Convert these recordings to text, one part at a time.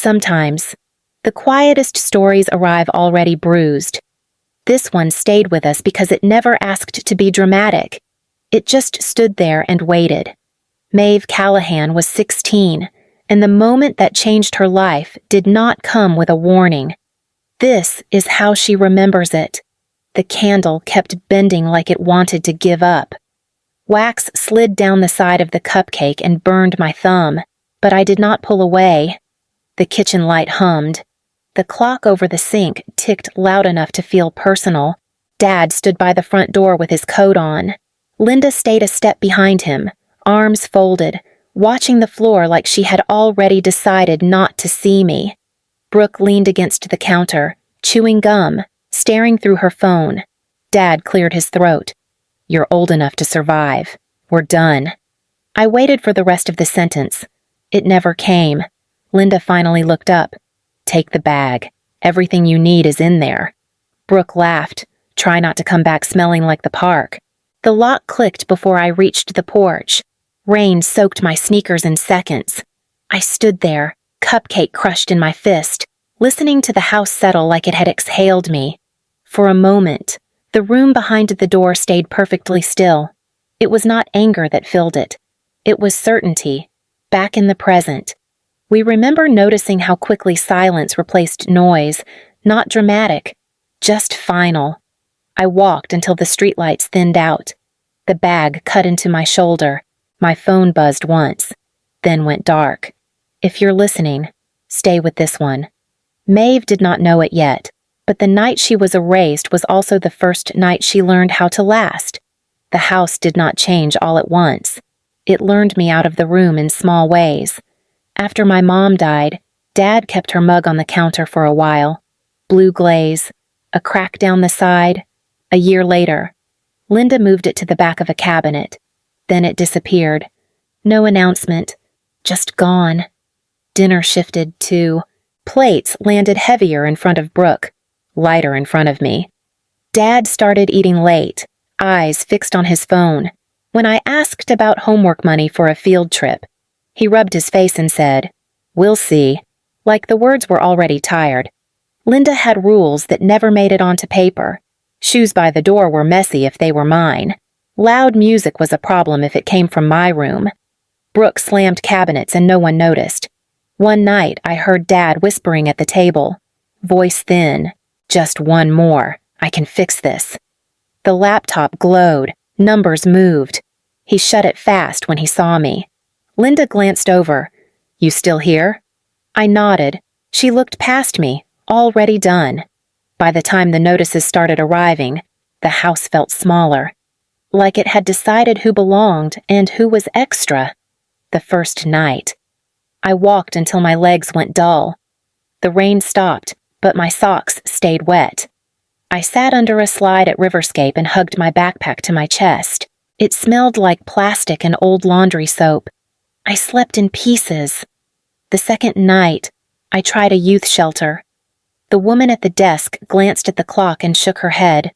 Sometimes, the quietest stories arrive already bruised. This one stayed with us because it never asked to be dramatic. It just stood there and waited. Maeve Callahan was 16, and the moment that changed her life did not come with a warning. This is how she remembers it. The candle kept bending like it wanted to give up. Wax slid down the side of the cupcake and burned my thumb, but I did not pull away. The kitchen light hummed. The clock over the sink ticked loud enough to feel personal. Dad stood by the front door with his coat on. Linda stayed a step behind him, arms folded, watching the floor like she had already decided not to see me. Brooke leaned against the counter, chewing gum, staring through her phone. Dad cleared his throat. "You're old enough to survive. We're done." I waited for the rest of the sentence. It never came. Linda finally looked up. "Take the bag. Everything you need is in there." Brooke laughed. "Try not to come back smelling like the park." The lock clicked before I reached the porch. Rain soaked my sneakers in seconds. I stood there, cupcake crushed in my fist, listening to the house settle like it had exhaled me. For a moment, the room behind the door stayed perfectly still. It was not anger that filled it. It was certainty, back in the present. We remember noticing how quickly silence replaced noise, not dramatic, just final. I walked until the streetlights thinned out. The bag cut into my shoulder. My phone buzzed once, then went dark. If you're listening, stay with this one. Maeve did not know it yet, but the night she was erased was also the first night she learned how to last. The house did not change all at once. It learned me out of the room in small ways. After my mom died, Dad kept her mug on the counter for a while. Blue glaze, a crack down the side. A year later, Linda moved it to the back of a cabinet. Then it disappeared. No announcement, just gone. Dinner shifted, too. Plates landed heavier in front of Brooke, lighter in front of me. Dad started eating late, eyes fixed on his phone. When I asked about homework money for a field trip, he rubbed his face and said, "We'll see," like the words were already tired. Linda had rules that never made it onto paper. Shoes by the door were messy if they were mine. Loud music was a problem if it came from my room. Brooke slammed cabinets and no one noticed. One night I heard Dad whispering at the table, voice thin, "Just one more. I can fix this." The laptop glowed, numbers moved. He shut it fast when he saw me. Linda glanced over. "You still here?" I nodded. She looked past me, already done. By the time the notices started arriving, the house felt smaller. Like it had decided who belonged and who was extra. The first night. I walked until my legs went dull. The rain stopped, but my socks stayed wet. I sat under a slide at Riverscape and hugged my backpack to my chest. It smelled like plastic and old laundry soap. I slept in pieces. The second night, I tried a youth shelter. The woman at the desk glanced at the clock and shook her head.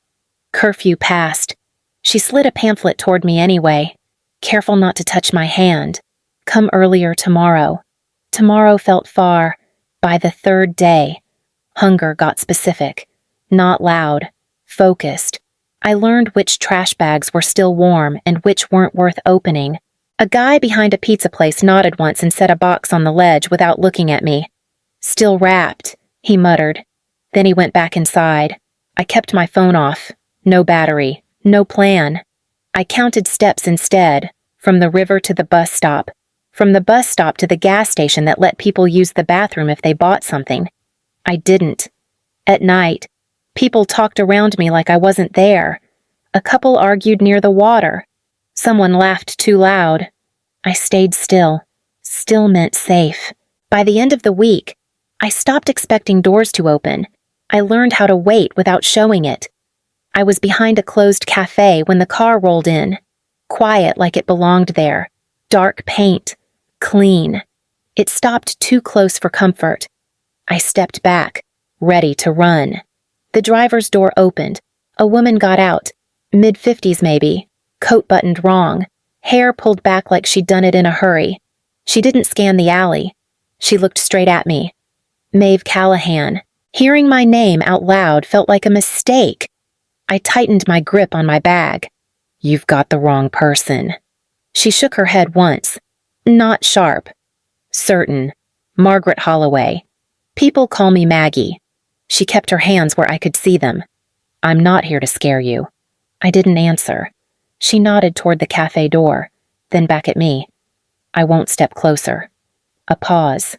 Curfew passed. She slid a pamphlet toward me anyway. Careful not to touch my hand. Come earlier tomorrow. Tomorrow felt far. By the third day, hunger got specific. Not loud. Focused. I learned which trash bags were still warm and which weren't worth opening. A guy behind a pizza place nodded once and set a box on the ledge without looking at me. "Still wrapped," he muttered. Then he went back inside. I kept my phone off. No battery. No plan. I counted steps instead, from the river to the bus stop, from the bus stop to the gas station that let people use the bathroom if they bought something. I didn't. At night, people talked around me like I wasn't there. A couple argued near the water. Someone laughed too loud. I stayed still. Still meant safe. By the end of the week, I stopped expecting doors to open. I learned how to wait without showing it. I was behind a closed cafe when the car rolled in. Quiet like it belonged there. Dark paint. Clean. It stopped too close for comfort. I stepped back, ready to run. The driver's door opened. A woman got out. Mid-50s maybe. Coat buttoned wrong. Hair pulled back like she'd done it in a hurry. She didn't scan the alley. She looked straight at me. Maeve Callahan. Hearing my name out loud felt like a mistake. I tightened my grip on my bag. You've got the wrong person. She shook her head once. Not sharp. Certain. Margaret Holloway. People call me Maggie. She kept her hands where I could see them. I'm not here to scare you. I didn't answer. She nodded toward the cafe door, then back at me. I won't step closer. A pause.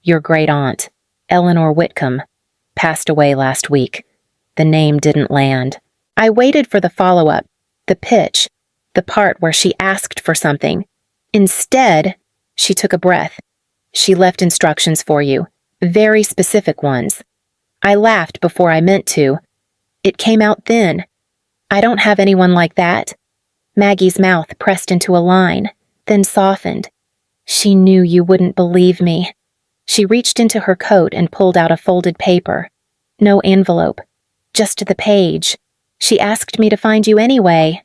Your great aunt, Eleanor Whitcomb, passed away last week. The name didn't land. I waited for the follow-up, the pitch, the part where she asked for something. Instead, she took a breath. She left instructions for you, very specific ones. I laughed before I meant to. It came out then. I don't have anyone like that. Maggie's mouth pressed into a line, then softened. She knew you wouldn't believe me. She reached into her coat and pulled out a folded paper. No envelope, just the page. She asked me to find you anyway.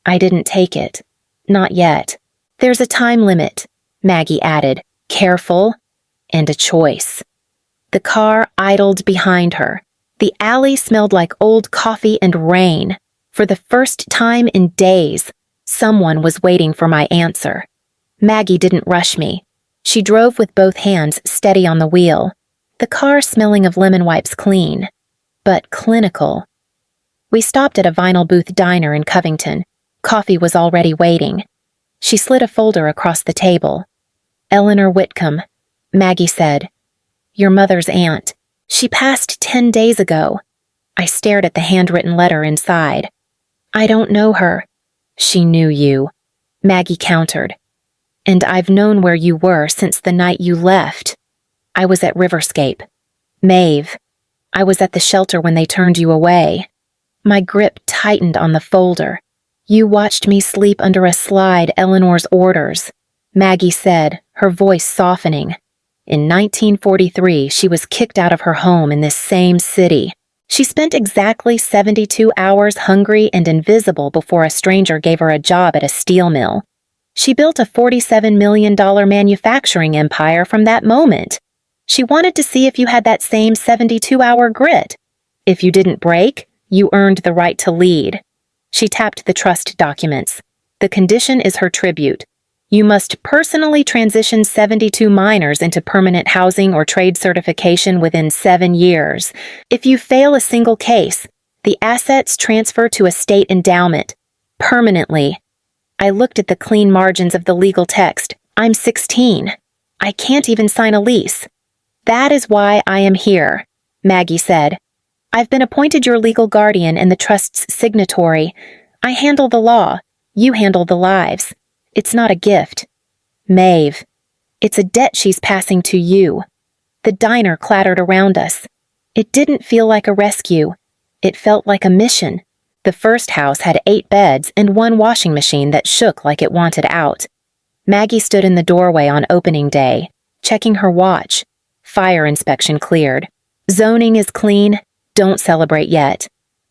I didn't take it. Not yet. There's a time limit, Maggie added, careful, and a choice. The car idled behind her. The alley smelled like old coffee and rain. For the first time in days, someone was waiting for my answer. Maggie didn't rush me. She drove with both hands steady on the wheel, the car smelling of lemon wipes clean, but clinical. We stopped at a vinyl booth diner in Covington. Coffee was already waiting. She slid a folder across the table. Eleanor Whitcomb, Maggie said. Your mother's aunt. She passed 10 days ago. I stared at the handwritten letter inside. I don't know her. She knew you, Maggie countered. And I've known where you were since the night you left. I was at Riverscape. Maeve. I was at the shelter when they turned you away. My grip tightened on the folder. You watched me sleep under a slide Eleanor's orders, Maggie said, her voice softening. In 1943, she was kicked out of her home in this same city. She spent exactly 72 hours hungry and invisible before a stranger gave her a job at a steel mill. She built a $47 million manufacturing empire from that moment. She wanted to see if you had that same 72-hour grit. If you didn't break, you earned the right to lead. She tapped the trust documents. The condition is her tribute. You must personally transition 72 minors into permanent housing or trade certification within 7 years. If you fail a single case, the assets transfer to a state endowment. Permanently. I looked at the clean margins of the legal text. I'm 16. I can't even sign a lease. That is why I am here, Maggie said. I've been appointed your legal guardian and the trust's signatory. I handle the law. You handle the lives. It's not a gift. Maeve. It's a debt she's passing to you. The diner clattered around us. It didn't feel like a rescue. It felt like a mission. The first house had 8 beds and 1 washing machine that shook like it wanted out. Maggie stood in the doorway on opening day, checking her watch. Fire inspection cleared. Zoning is clean. Don't celebrate yet.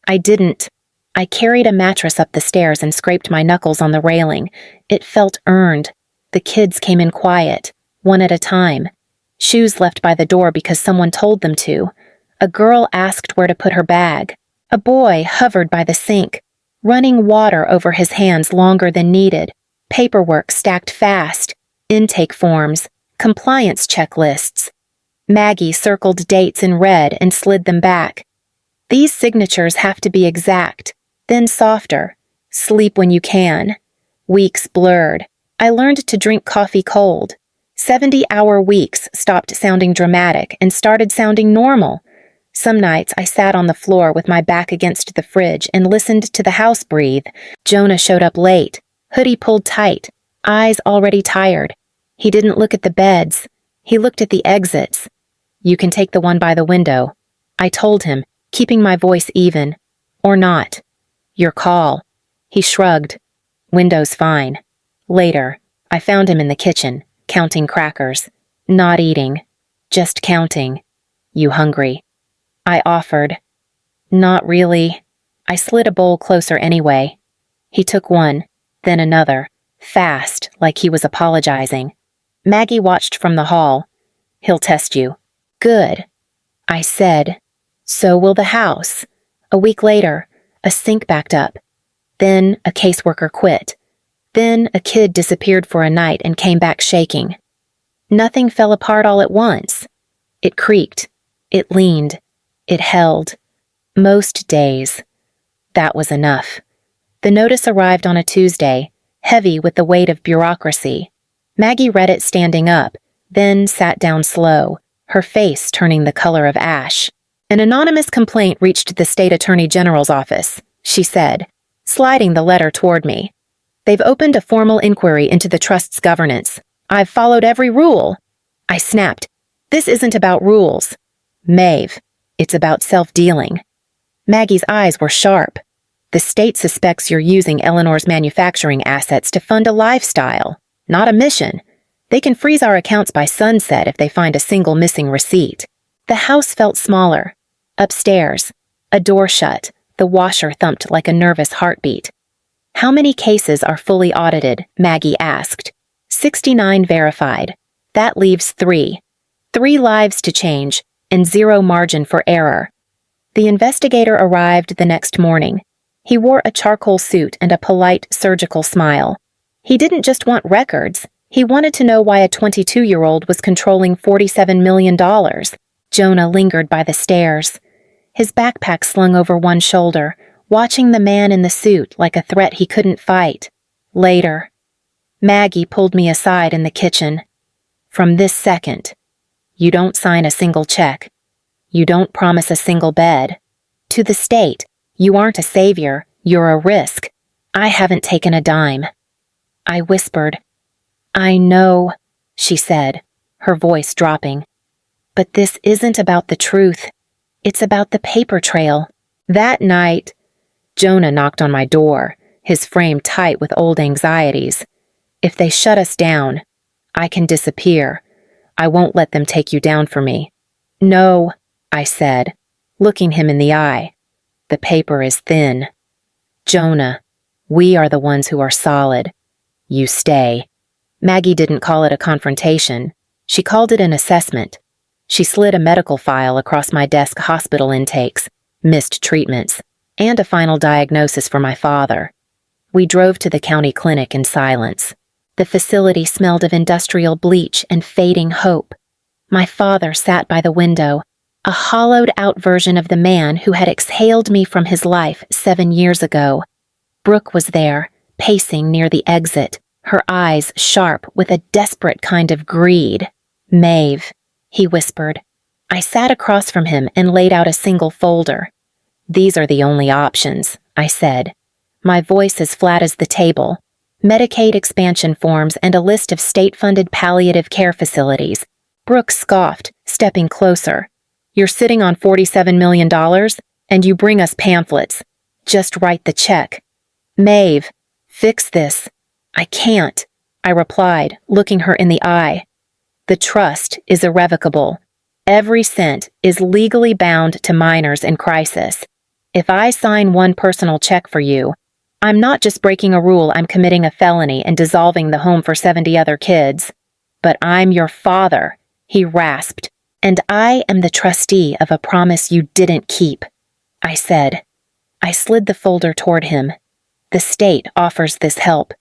I didn't. I carried a mattress up the stairs and scraped my knuckles on the railing. It felt earned. The kids came in quiet, one at a time. Shoes left by the door because someone told them to. A girl asked where to put her bag. A boy hovered by the sink, running water over his hands longer than needed. Paperwork stacked fast. Intake forms. Compliance checklists. Maggie circled dates in red and slid them back. These signatures have to be exact, then softer. Sleep when you can. Weeks blurred. I learned to drink coffee cold. 70-hour weeks stopped sounding dramatic and started sounding normal. Some nights I sat on the floor with my back against the fridge and listened to the house breathe. Jonah showed up late, hoodie pulled tight, eyes already tired. He didn't look at the beds. He looked at the exits. You can take the one by the window, I told him, keeping my voice even. Or not. Your call. He shrugged. Window's fine. Later, I found him in the kitchen, counting crackers. Not eating. Just counting. You hungry? I offered. Not really. I slid a bowl closer anyway. He took one, then another, fast, like he was apologizing. Maggie watched from the hall. He'll test you. Good, I said. So will the house. A week later, a sink backed up. Then a caseworker quit. Then a kid disappeared for a night and came back shaking. Nothing fell apart all at once. It creaked. It leaned. It held. Most days. That was enough. The notice arrived on a Tuesday, heavy with the weight of bureaucracy. Maggie read it standing up, then sat down slow, her face turning the color of ash. An anonymous complaint reached the state attorney general's office, she said, sliding the letter toward me. They've opened a formal inquiry into the trust's governance. I've followed every rule. I snapped. This isn't about rules. Maeve, it's about self-dealing. Maggie's eyes were sharp. The state suspects you're using Eleanor's manufacturing assets to fund a lifestyle, not a mission. They can freeze our accounts by sunset if they find a single missing receipt. The house felt smaller. Upstairs, a door shut, the washer thumped like a nervous heartbeat. How many cases are fully audited? Maggie asked. 69 verified. That leaves 3. 3 lives to change, and 0 margin for error. The investigator arrived the next morning. He wore a charcoal suit and a polite surgical smile. He didn't just want records. He wanted to know why a 22-year-old was controlling $47 million. Jonah lingered by the stairs. His backpack slung over one shoulder, watching the man in the suit like a threat he couldn't fight. Later, Maggie pulled me aside in the kitchen. From this second, you don't sign a single check. You don't promise a single bed. To the state, you aren't a savior, you're a risk. I haven't taken a dime. I whispered. I know, she said, her voice dropping. But this isn't about the truth. It's about the paper trail. That night, Jonah knocked on my door, his frame tight with old anxieties. If they shut us down, I can disappear. I won't let them take you down for me. No, I said, looking him in the eye. The paper is thin. Jonah, we are the ones who are solid. You stay. Maggie didn't call it a confrontation. She called it an assessment. She slid a medical file across my desk: hospital intakes, missed treatments, and a final diagnosis for my father. We drove to the county clinic in silence. The facility smelled of industrial bleach and fading hope. My father sat by the window, a hollowed-out version of the man who had exhaled me from his life 7 years ago. Brooke was there, pacing near the exit, her eyes sharp with a desperate kind of greed. Maeve, he whispered. I sat across from him and laid out a single folder. These are the only options, I said, my voice as flat as the table. Medicaid expansion forms and a list of state-funded palliative care facilities. Brooke scoffed, stepping closer. You're sitting on $47 million, and you bring us pamphlets. Just write the check. Maeve, fix this. I can't, I replied, looking her in the eye. The trust is irrevocable. Every cent is legally bound to minors in crisis. If I sign one personal check for you, I'm not just breaking a rule, I'm committing a felony and dissolving the home for 70 other kids. But I'm your father, he rasped, and I am the trustee of a promise you didn't keep, I said. I slid the folder toward him. The state offers this help.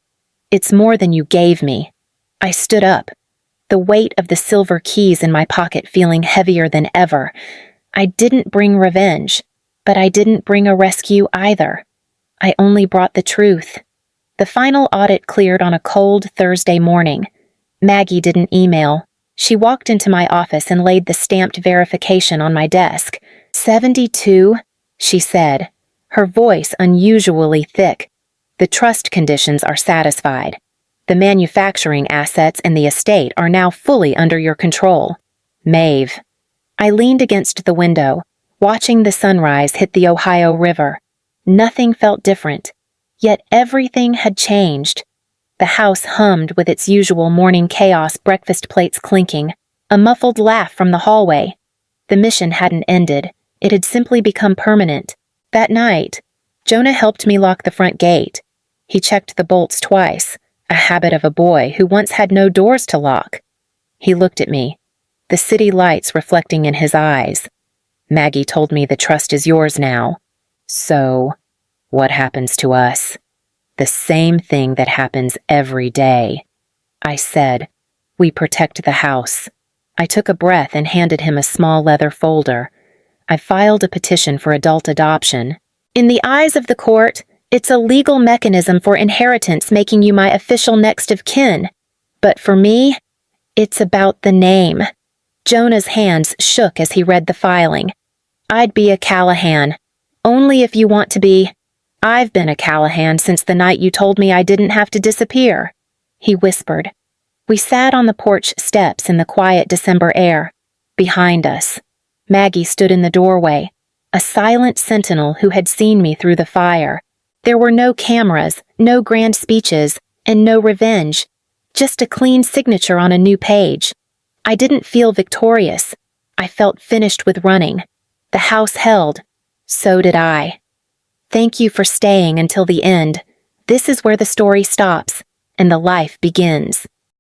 It's more than you gave me. I stood up, the weight of the silver keys in my pocket feeling heavier than ever. I didn't bring revenge, but I didn't bring a rescue either. I only brought the truth. The final audit cleared on a cold Thursday morning. Maggie didn't email. She walked into my office and laid the stamped verification on my desk. 72, she said, her voice unusually thick. The trust conditions are satisfied. The manufacturing assets and the estate are now fully under your control. Maeve. I leaned against the window, watching the sunrise hit the Ohio River. Nothing felt different, yet everything had changed. The house hummed with its usual morning chaos, breakfast plates clinking, a muffled laugh from the hallway. The mission hadn't ended. It had simply become permanent. That night, Jonah helped me lock the front gate. He checked the bolts twice, a habit of a boy who once had no doors to lock. He looked at me. the city lights reflecting in his eyes. Maggie told me the trust is yours now. So, what happens to us? The same thing that happens every day. I said, we protect the house. I took a breath and handed him a small leather folder. I filed a petition for adult adoption. In the eyes of the court, it's a legal mechanism for inheritance making you my official next of kin. But for me, it's about the name. Jonah's hands shook as he read the filing. I'd be a Callahan. Only if you want to be. I've been a Callahan since the night you told me I didn't have to disappear, he whispered. We sat on the porch steps in the quiet December air. Behind us, Maggie stood in the doorway, a silent sentinel who had seen me through the fire. There were no cameras, no grand speeches, and no revenge, just a clean signature on a new page. I didn't feel victorious. I felt finished with running. The house held. So did I. Thank you for staying until the end. This is where the story stops, and the life begins.